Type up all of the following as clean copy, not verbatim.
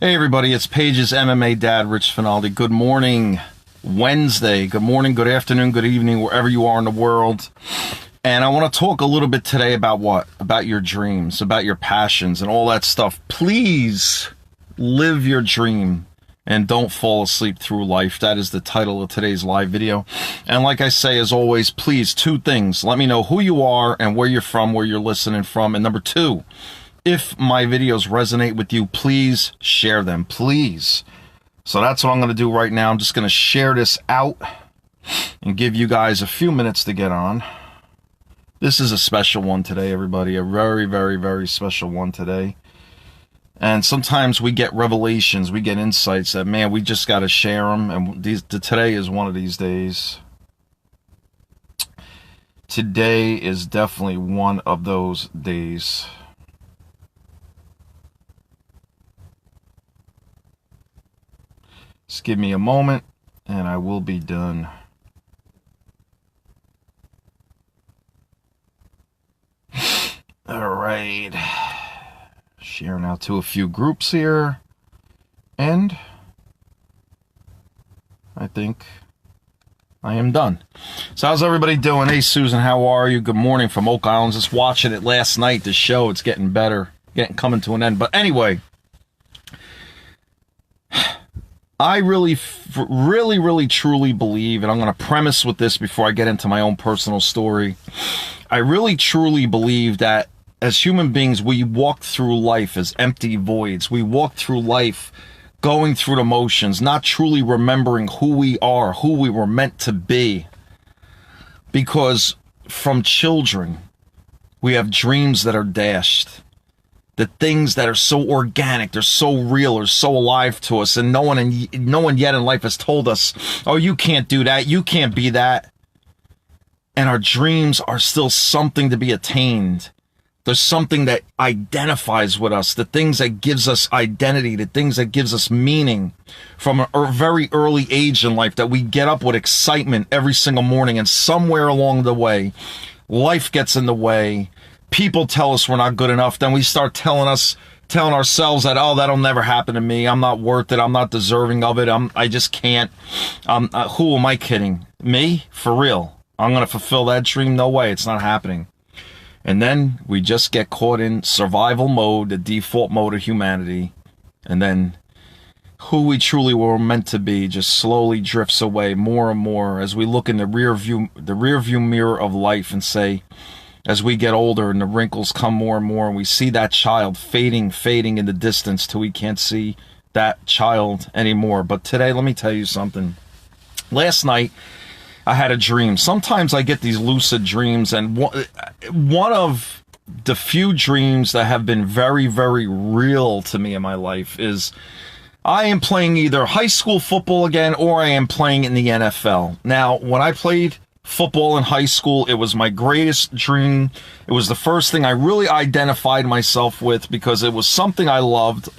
Hey everybody, it's Paige's MMA dad, Rich Finaldi. Good morning, Wednesday. Good morning, good afternoon, good evening, wherever you are in the world. And I want to talk a little bit today about what? About your dreams, about your passions and all that stuff. Please live your dream and don't fall asleep through life. That is the title of today's live video. And like I say, as always, please, two things. Let me know who you are and where you're from, where you're listening from. And number two, if my videos resonate with you, please share them, please. So that's what I'm going to do right now. I'm just going to share this out and give you guys a few minutes to get on. This is a special one today, everybody. A very, very, very special one today. And sometimes we get revelations, we get insights that, man, we just got to share them. And today is one of these days. Today is definitely one of those days. Just give me a moment, and I will be done. All right. Sharing out to a few groups here. And I think I am done. So how's everybody doing? Hey, Susan, how are you? Good morning from Oak Island. Just watching it last night, the show. It's getting better, coming to an end. But anyway, I really, truly believe, and I'm going to premise with this before I get into my own personal story. I really, truly believe that as human beings, we walk through life as empty voids. We walk through life going through the motions, not truly remembering who we are, who we were meant to be. Because from children, we have dreams that are dashed. The things that are so organic, they're so real, are so alive to us, and no one yet in life has told us, oh, you can't do that, you can't be that. And our dreams are still something to be attained. There's something that identifies with us, the things that gives us identity, the things that gives us meaning from a very early age in life, that we get up with excitement every single morning, and somewhere along the way, life gets in the way. People tell us we're not good enough. Then we start telling ourselves that, oh, that'll never happen to me. I'm not worth it. I'm not deserving of it. I just can't. Who am I kidding? Me? For real? I'm going to fulfill that dream? No way. It's not happening. And then we just get caught in survival mode, the default mode of humanity. And then who we truly were meant to be just slowly drifts away more and more as we look in the rear view mirror of life and say, as we get older and the wrinkles come more and more, and we see that child fading in the distance till we can't see that child anymore. But today, let me tell you something. Last night, I had a dream. Sometimes I get these lucid dreams, and one of the few dreams that have been very, very real to me in my life is I am playing either high school football again, or I am playing in the NFL. Now, when I played football in high school, it was my greatest dream. It was the first thing I really identified myself with, because it was something I loved,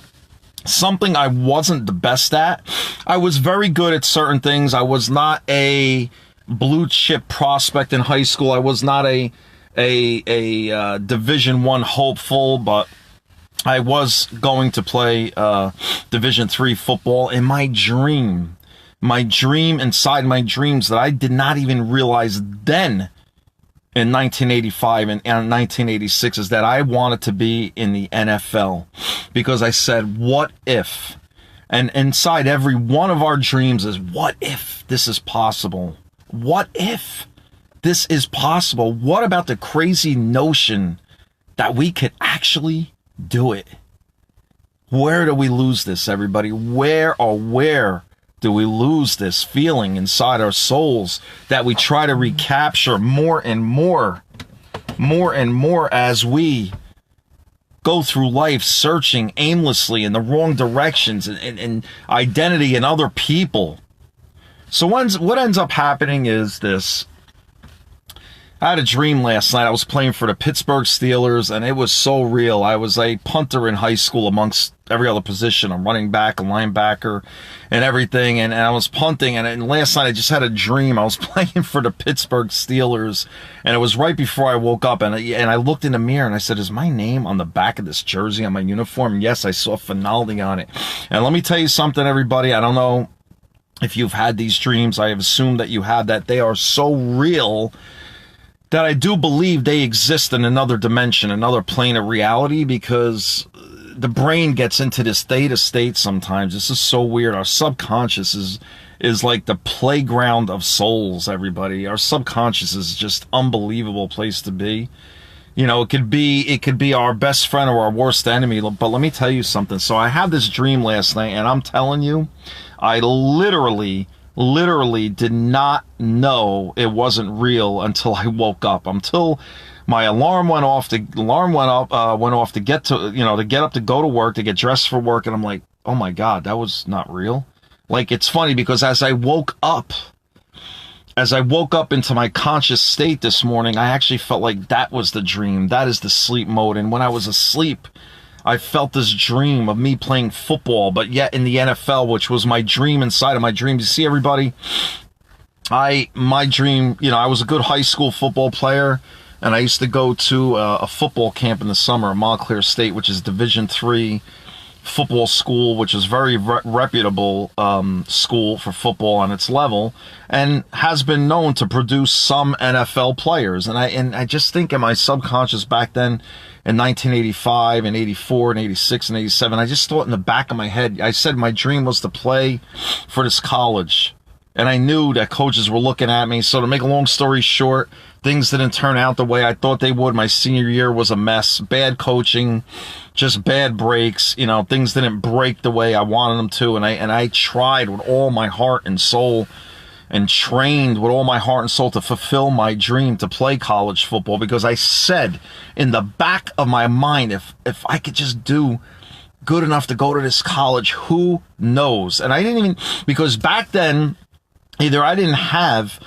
something I wasn't the best at. I was very good at certain things. I was not a blue chip prospect in high school. I was not a Division I hopeful, but I was going to play Division III football. And my dream inside my dreams that I did not even realize then in 1985 and 1986 is that I wanted to be in the NFL, because I said, what if? And inside every one of our dreams is, what if this is possible? What if this is possible? What about the crazy notion that we could actually do it? Where do we lose this, everybody? Where do we lose this feeling inside our souls that we try to recapture more and more as we go through life searching aimlessly in the wrong directions and identity in other people? So what ends up happening is this. I had a dream last night. I was playing for the Pittsburgh Steelers, and it was so real. I was a punter in high school amongst every other position. I'm running back, a linebacker, and everything. And I was punting, and last night I just had a dream. I was playing for the Pittsburgh Steelers, and it was right before I woke up. And I looked in the mirror, and I said, is my name on the back of this jersey on my uniform? And yes, I saw Finaldi on it. And let me tell you something, everybody. I don't know if you've had these dreams. I have assumed that you have, that they are so real that I do believe they exist in another dimension, another plane of reality, because the brain gets into this theta state sometimes. This is so weird. Our subconscious is like the playground of souls, everybody. Our subconscious is just unbelievable place to be. You know, it could be our best friend or our worst enemy. But let me tell you something. So I had this dream last night, and I'm telling you, I literally did not know it wasn't real until I woke up. Until my alarm went off. The alarm went off to get up to go to work, to get dressed for work, and I'm like, oh my God, that was not real. Like, it's funny because as I woke up into my conscious state this morning, I actually felt like that was the dream. That is the sleep mode. And when I was asleep, I felt this dream of me playing football, but yet in the NFL, which was my dream inside of my dreams. You see, everybody, my dream, I was a good high school football player, and I used to go to a football camp in the summer at Montclair State, which is Division III football school, which is very reputable school for football on its level, and has been known to produce some NFL players. And I just think in my subconscious back then, in 1985 and 84 and 86 and 87, I just thought in the back of my head, I said my dream was to play for this college. And I knew that coaches were looking at me. So to make a long story short, things didn't turn out the way I thought they would. My senior year was a mess. Bad coaching, just bad breaks. Things didn't break the way I wanted them to. And I tried with all my heart and soul, and trained with all my heart and soul to fulfill my dream to play college football, because I said in the back of my mind, if I could just do good enough to go to this college, who knows? And I didn't even, because back then, either I didn't have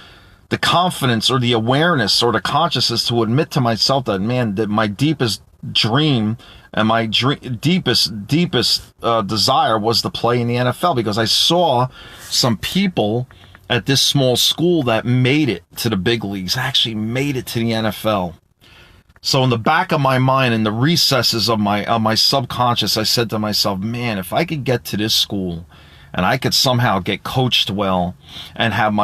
the confidence or the awareness or the consciousness to admit to myself that, man, that my deepest dream and my deepest desire was to play in the NFL, because I saw some people at this small school that made it to the big leagues, actually made it to the NFL. So in the back of my mind, in the recesses of my subconscious, I said to myself, man, if I could get to this school and I could somehow get coached well and have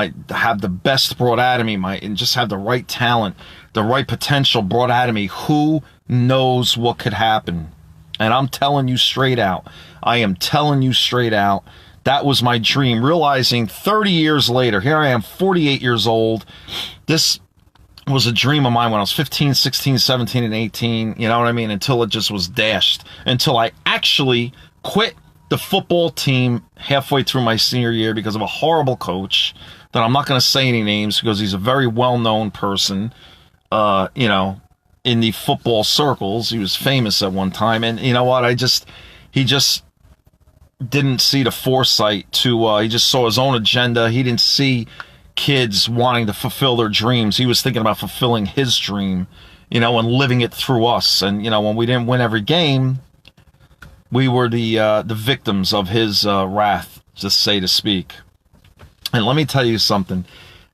the best brought out of me, and just have the right talent, the right potential brought out of me, who knows what could happen? And I'm telling you straight out, that was my dream, realizing 30 years later, here I am, 48 years old. This was a dream of mine when I was 15, 16, 17, and 18, you know what I mean? Until it just was dashed, until I actually quit the football team halfway through my senior year because of a horrible coach that I'm not going to say any names, because he's a very well-known person, in the football circles. He was famous at one time. And you know what? He just didn't see the foresight to, he just saw his own agenda. He didn't see kids wanting to fulfill their dreams. He was thinking about fulfilling his dream, and living it through us. And, when we didn't win every game, we were the victims of his wrath, just say to speak. And let me tell you something.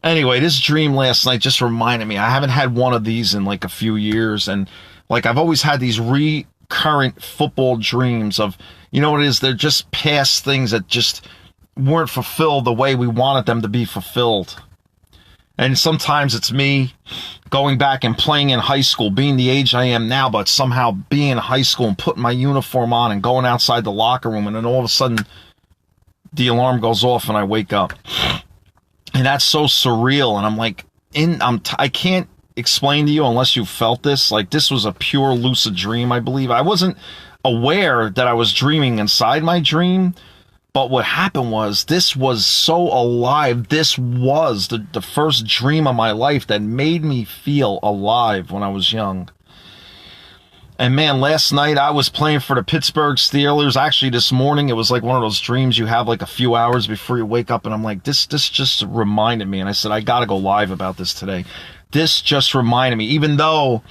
Anyway, this dream last night just reminded me, I haven't had one of these in like a few years. And like, I've always had these recurrent football dreams of, what it is? They're just past things that just weren't fulfilled the way we wanted them to be fulfilled. And sometimes it's me going back and playing in high school, being the age I am now, but somehow being in high school and putting my uniform on and going outside the locker room, and then all of a sudden the alarm goes off and I wake up. And that's so surreal. And I'm like, I can't explain to you unless you felt this. Like, this was a pure lucid dream, I believe. I wasn't aware that I was dreaming inside my dream. But what happened was, this was so alive. This was the first dream of my life that made me feel alive when I was young. And man, last night I was playing for the Pittsburgh Steelers. Actually, this morning, it was like one of those dreams you have like a few hours before you wake up. And I'm like, this just reminded me. And I said, I got to go live about this today. this just reminded me, even though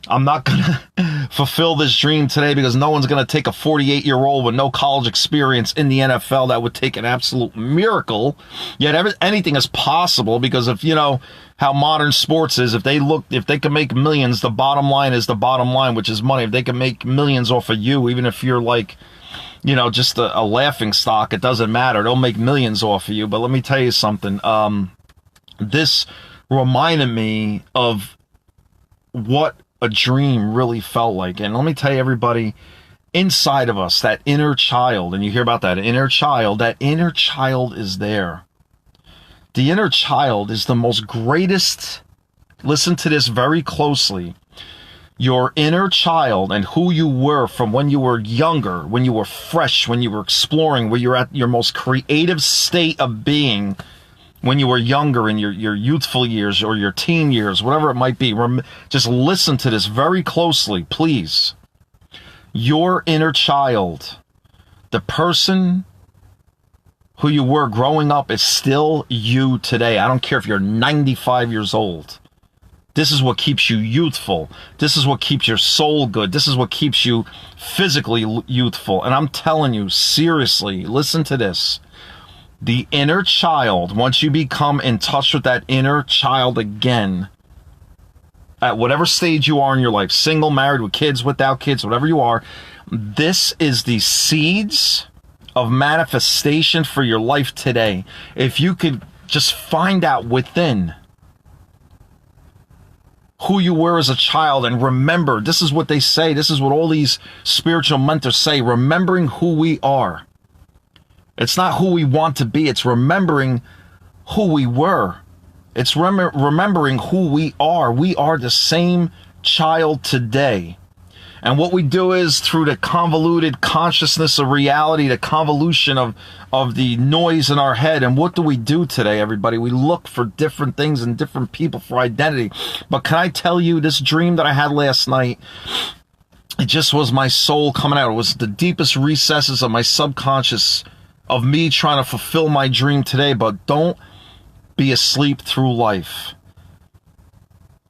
I'm not going to fulfill this dream today because no one's going to take a 48-year-old with no college experience in the NFL. That would take an absolute miracle. Yet anything is possible because if, you know, how modern sports is, if they can make millions, the bottom line is the bottom line, which is money. If they can make millions off of you, even if you're like, you know, just a laughing stock, it doesn't matter. They'll make millions off of you. But let me tell you something. This reminded me of what a dream really felt like. And let me tell you, everybody, inside of us, that inner child, and you hear about that inner child is there. The inner child is the most greatest. Listen to this very closely. Your inner child and who you were from when you were younger, when you were fresh, when you were exploring, when you're at your most creative state of being, when you were younger in your youthful years or your teen years, whatever it might be. Just listen to this very closely, please. Your inner child, the person who you were growing up, is still you today. I don't care if you're 95 years old. This is what keeps you youthful. This is what keeps your soul good. This is what keeps you physically youthful. And I'm telling you, seriously, listen to this. The inner child, once you become in touch with that inner child again, at whatever stage you are in your life, single, married, with kids, without kids, whatever you are, this is the seeds of manifestation for your life today. If you could just find out within who you were as a child and remember, this is what they say, this is what all these spiritual mentors say, remembering who we are. It's not who we want to be. It's remembering who we were. It's remembering who we are. We are the same child today. And what we do is through the convoluted consciousness of reality, the convolution of the noise in our head. And what do we do today, everybody? We look for different things and different people for identity. But can I tell you, this dream that I had last night, it just was my soul coming out. It was the deepest recesses of my subconscious of me trying to fulfill my dream today. But don't be asleep through life.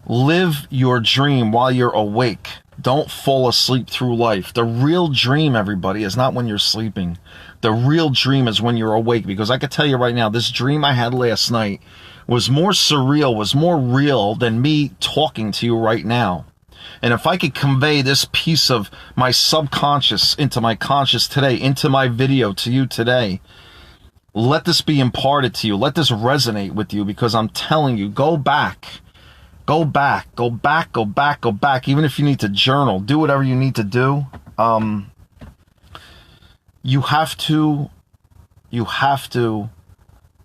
Live your dream while you're awake. Don't fall asleep through life. The real dream, everybody, is not when you're sleeping. The real dream is when you're awake. Because I can tell you right now, this dream I had last night was more surreal, was more real than me talking to you right now. And if I could convey this piece of my subconscious into my conscious today, into my video to you today, let this be imparted to you. Let this resonate with you, because I'm telling you, go back. Go back, go back, go back, go back. Even if you need to journal, do whatever you need to do. You have to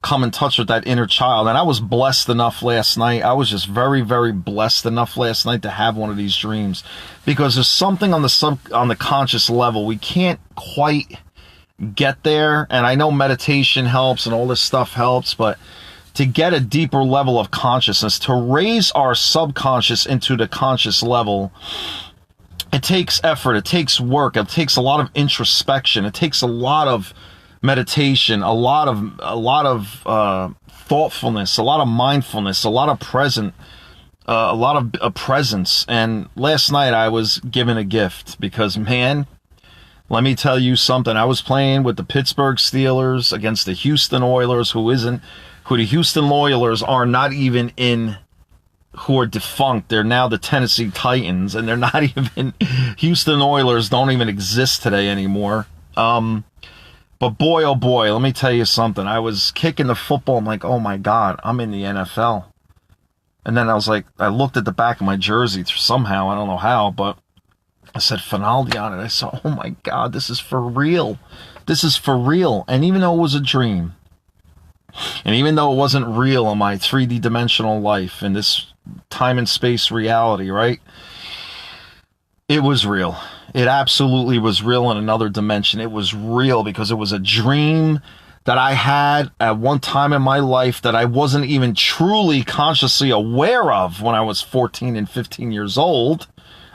come in touch with that inner child. And I was blessed enough last night. I was just very, very blessed enough last night to have one of these dreams, because there's something on the conscious level we can't quite get there. And I know meditation helps and all this stuff helps, but to get a deeper level of consciousness, to raise our subconscious into the conscious level, it takes effort, it takes work, it takes a lot of introspection, it takes a lot of meditation, a lot of thoughtfulness, a lot of mindfulness, a lot of presence. And last night I was given a gift, because, man, let me tell you something. I was playing with the Pittsburgh Steelers against the Houston Oilers, who the Houston Oilers are not even in, who are defunct. They're now the Tennessee Titans, and they're not even, Houston Oilers don't even exist today anymore. But boy, oh boy, let me tell you something. I was kicking the football. I'm like, oh my God, I'm in the NFL. And then I was like, I looked at the back of my jersey somehow, I don't know how, but I said Finaldi on it. I saw, oh my God, this is for real. This is for real. And even though it was a dream, and even though it wasn't real in my 3D dimensional life, in this time and space reality, right? It was real. It absolutely was real in another dimension. It was real because it was a dream that I had at one time in my life that I wasn't even truly consciously aware of when I was 14 and 15 years old.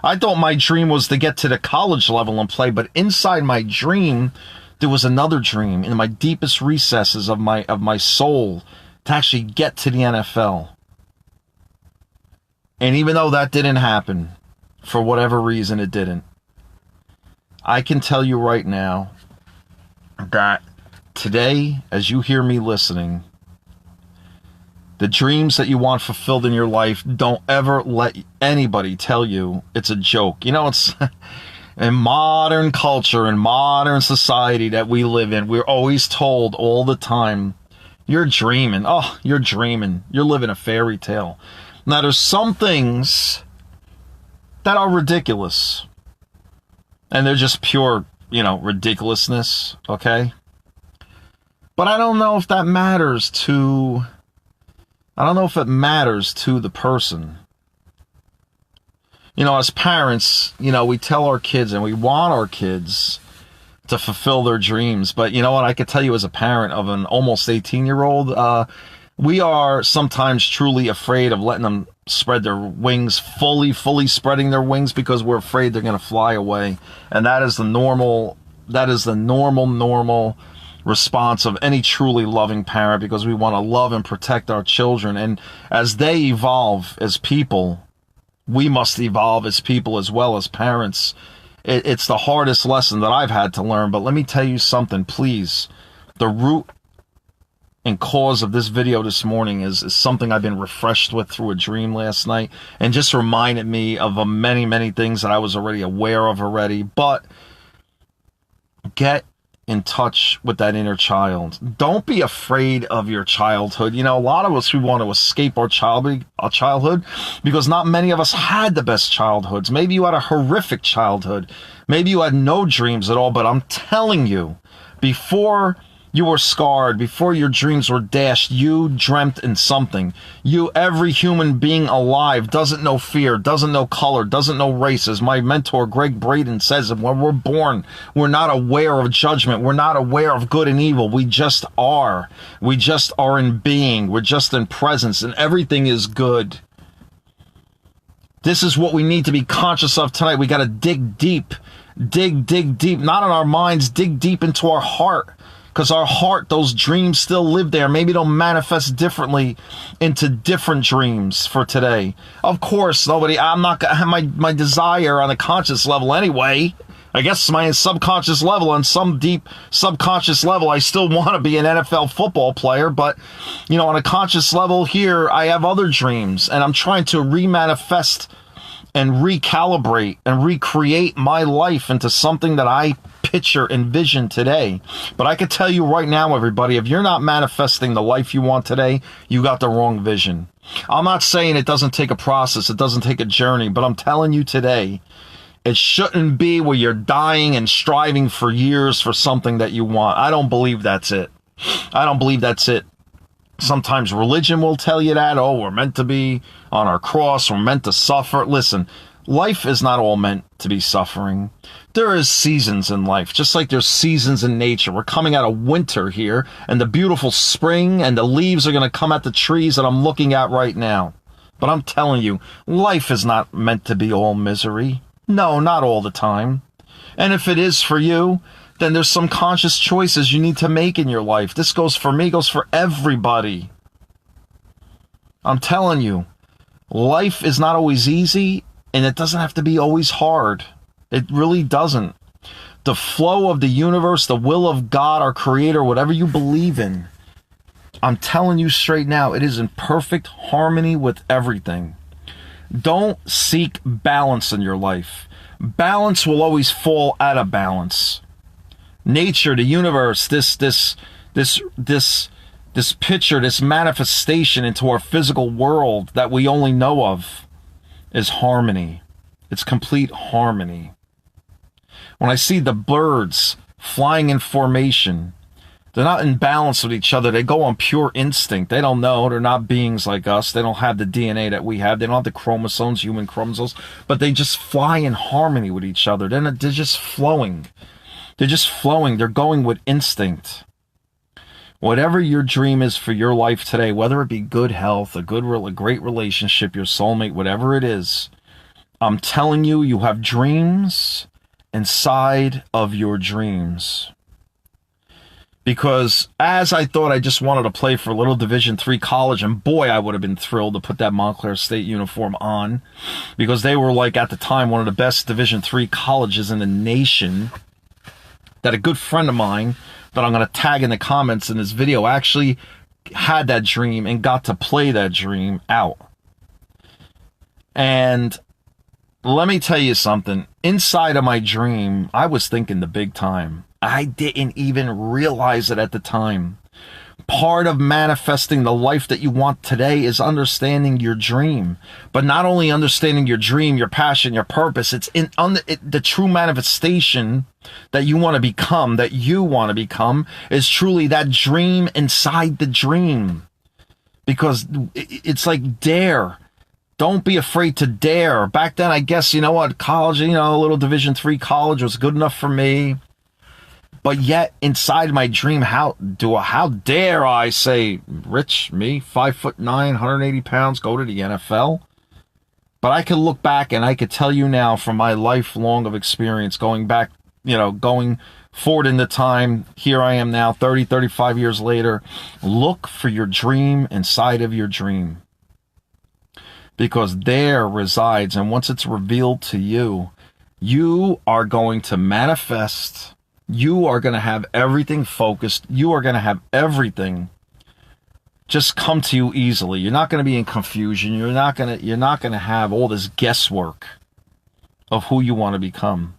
I thought my dream was to get to the college level and play, but inside my dream, there was another dream in my deepest recesses of my soul to actually get to the NFL. And even though that didn't happen, for whatever reason it didn't, I can tell you right now that today, as you hear me listening, the dreams that you want fulfilled in your life, don't ever let anybody tell you it's a joke. You know, it's in modern culture, in modern society that we live in, we're always told all the time, you're dreaming. Oh, you're dreaming. You're living a fairy tale. Now, there's some things that are ridiculous. And they're just pure, ridiculousness, okay? But I don't know if that matters to... I don't know if it matters to the person. As parents, we tell our kids and we want our kids to fulfill their dreams. But you know what? I could tell you as a parent of an almost 18-year-old, we are sometimes truly afraid of letting them spread their wings, fully spreading their wings, because we're afraid they're going to fly away. And that is the normal response of any truly loving parent, because we want to love and protect our children. And as they evolve as people, we must evolve as people as well as parents. It's the hardest lesson that I've had to learn. But let me tell you something, please. The root and cause of this video this morning is something I've been refreshed with through a dream last night, and just reminded me of many things that I was already aware of already. But get in touch with that inner child. Don't be afraid of your childhood. A lot of us, we want to escape our childhood because not many of us had the best childhoods. Maybe you had a horrific childhood. Maybe you had no dreams at all. But I'm telling you, before you were scarred, before your dreams were dashed, you dreamt in something. Every human being alive doesn't know fear, doesn't know color, doesn't know race. As my mentor, Greg Braden, says, when we're born, we're not aware of judgment. We're not aware of good and evil. We just are. We just are in being. We're just in presence, and everything is good. This is what we need to be conscious of tonight. We got to dig deep. Dig deep. Not in our minds, dig deep into our heart. Because our heart, those dreams still live there. Maybe they'll manifest differently into different dreams for today. Of course, I'm not going to have my desire on a conscious level anyway. I guess my subconscious level, on some deep subconscious level, I still want to be an NFL football player. But, on a conscious level here, I have other dreams. And I'm trying to remanifest and recalibrate and recreate my life into something that I picture and vision today. But I can tell you right now, everybody, if you're not manifesting the life you want today, you got the wrong vision. I'm not saying it doesn't take a process, it doesn't take a journey, but I'm telling you today, it shouldn't be where you're dying and striving for years for something that you want. I don't believe that's it. Sometimes religion will tell you that, we're meant to be on our cross, we're meant to suffer. Listen, life is not all meant to be suffering. There is seasons in life, just like there's seasons in nature. We're coming out of winter here, and the beautiful spring, and the leaves are going to come at the trees that I'm looking at right now. But I'm telling you, life is not meant to be all misery. No, not all the time. And if it is for you, then there's some conscious choices you need to make in your life. This goes for me, goes for everybody. I'm telling you, life is not always easy, and it doesn't have to be always hard. It really doesn't. The flow of the universe, the will of God, our creator, whatever you believe in, I'm telling you straight now, it is in perfect harmony with everything. Don't seek balance in your life. Balance will always fall out of balance. Nature, the universe, this picture, this manifestation into our physical world that we only know of is harmony. It's complete harmony. When I see the birds flying in formation, they're not in balance with each other. They go on pure instinct. They don't know. They're not beings like us. They don't have the DNA that we have. They don't have the chromosomes, human chromosomes, but they just fly in harmony with each other. They're just flowing. They're just flowing. They're going with instinct. Whatever your dream is for your life today, whether it be good health, a great relationship, your soulmate, whatever it is, I'm telling you, you have dreams inside of your dreams. because as I thought I just wanted to play for a little Division III college, and boy, I would have been thrilled to put that Montclair State uniform on, because they were, like, at the time, one of the best Division III colleges in the nation. That a good friend of mine that I'm going to tag in the comments in this video actually had that dream and got to play that dream out. And let me tell you something. Inside of my dream, I was thinking the big time. I didn't even realize it at the time. Part of manifesting the life that you want today is understanding your dream. But not only understanding your dream, your passion, your purpose, it's in the true manifestation that you want to become, is truly that dream inside the dream. Because it's like dare. Don't be afraid to dare. Back then, I guess, you know what, college, a little Division III college was good enough for me. But yet, inside my dream, how dare I say, Rich, me, 5'9", 180 pounds, go to the NFL? But I could look back and I could tell you now from my lifelong of experience, going back, going forward in the time, here I am now, 30, 35 years later, look for your dream inside of your dream. Because there resides, and once it's revealed to you, you are going to manifest. You are going to have everything focused. You are going to have everything just come to you easily. You're not going to be in confusion. You're not going to have all this guesswork of who you want to become.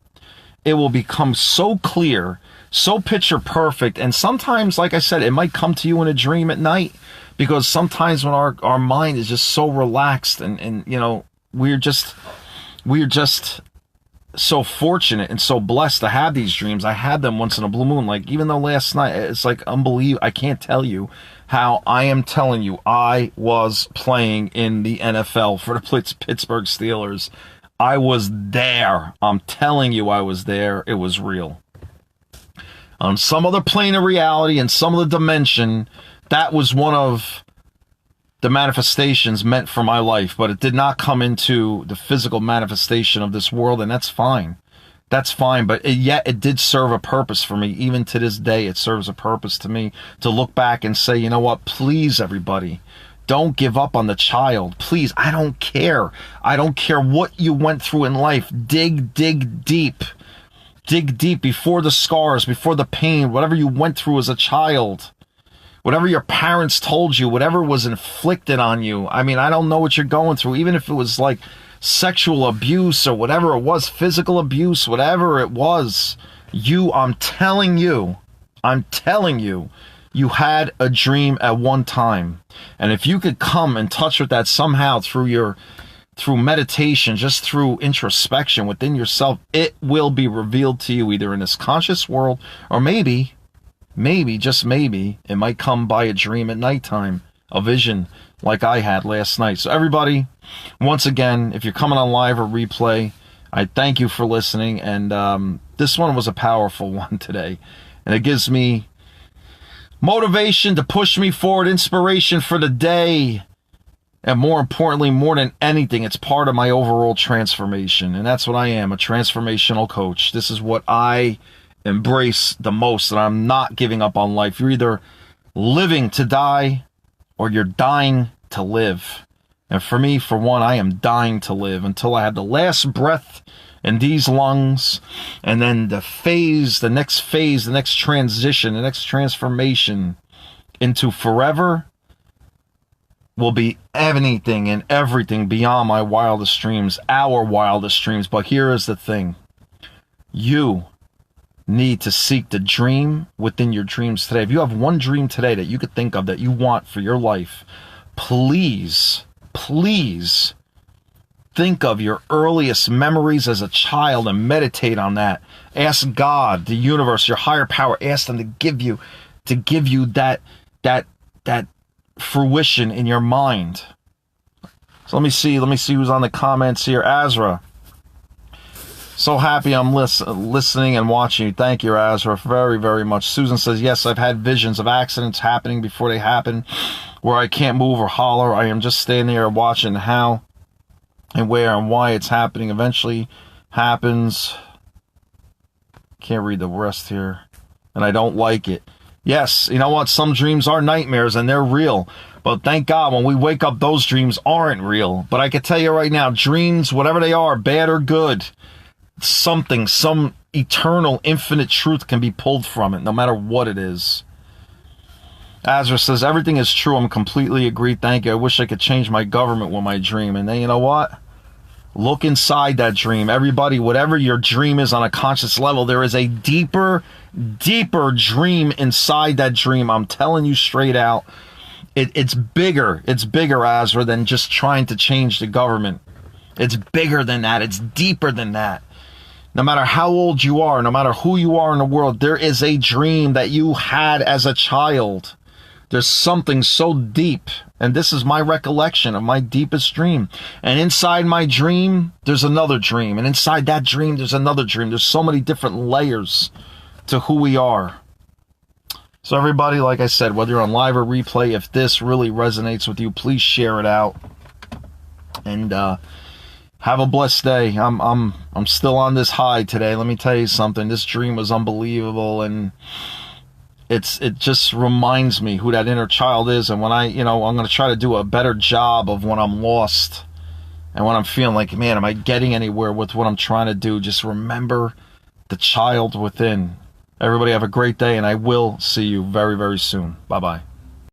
It will become so clear, so picture perfect. And sometimes, like I said, it might come to you in a dream at night, because sometimes when our mind is just so relaxed and we're just so fortunate and so blessed to have these dreams. I had them once in a blue moon. Like, even though last night, it's like unbelievable. I can't tell you how I am telling you I was playing in the NFL for the Pittsburgh Steelers. I was there. I'm telling you I was there. It was real. On some other plane of reality and some other dimension, that was one of the manifestations meant for my life, but it did not come into the physical manifestation of this world, and that's fine. That's fine, but yet it did serve a purpose for me. Even to this day, it serves a purpose to me to look back and say, you know what, please, everybody, don't give up on the child. Please, I don't care. I don't care what you went through in life. Dig deep. Dig deep before the scars, before the pain, whatever you went through as a child. Whatever your parents told you, whatever was inflicted on you. I mean, I don't know what you're going through, even if it was like sexual abuse or whatever it was, physical abuse, whatever it was. I'm telling you, you had a dream at one time. And if you could come in touch with that somehow through meditation, just through introspection within yourself, it will be revealed to you either in this conscious world, or maybe, just maybe, it might come by a dream at nighttime, a vision like I had last night. So everybody, once again, if you're coming on live or replay, I thank you for listening. And this one was a powerful one today. And it gives me motivation to push me forward, inspiration for the day. And more importantly, more than anything, it's part of my overall transformation. And that's what I am, a transformational coach. This is what I embrace the most, that I'm not giving up on life. You're either living to die or you're dying to live. And for me, for one, I am dying to live until I have the last breath in these lungs. And then the next transition, the next transformation into forever will be anything and everything beyond my wildest dreams, our wildest dreams. But here is the thing. You need to seek the dream within your dreams today. If you have one dream today that you could think of that you want for your life, please think of your earliest memories as a child and meditate on that. Ask God, the universe, your higher power, ask them to give you that fruition in your mind. So let me see who's on the comments here. Azra, so happy I'm listening and watching you. Thank you, Azra, very, very much. Susan says, yes, I've had visions of accidents happening before they happen, where I can't move or holler. I am just standing there watching how and where and why it's happening. Eventually happens. Can't read the rest here. And I don't like it. Yes, you know what? Some dreams are nightmares and they're real. But thank God when we wake up, those dreams aren't real. But I can tell you right now, dreams, whatever they are, bad or good, something, some eternal, infinite truth can be pulled from it, no matter what it is. Azra says, everything is true. I'm completely agreed. Thank you. I wish I could change my government with my dream. And then, you know what? Look inside that dream. Everybody, whatever your dream is on a conscious level, there is a deeper, deeper dream inside that dream. I'm telling you straight out. It's bigger. It's bigger, Azra, than just trying to change the government. It's bigger than that. It's deeper than that. No matter how old you are, no matter who you are in the world, there is a dream that you had as a child. There's something so deep. And this is my recollection of my deepest dream. And inside my dream, there's another dream. And inside that dream, there's another dream. There's so many different layers to who we are. So everybody, like I said, whether you're on live or replay, if this really resonates with you, please share it out. And have a blessed day. I'm still on this high today. Let me tell you something. This dream was unbelievable, and it just reminds me who that inner child is. And when I'm going to try to do a better job of when I'm lost and when I'm feeling like, man, am I getting anywhere with what I'm trying to do? Just remember the child within. Everybody have a great day, and I will see you very, very soon. Bye-bye.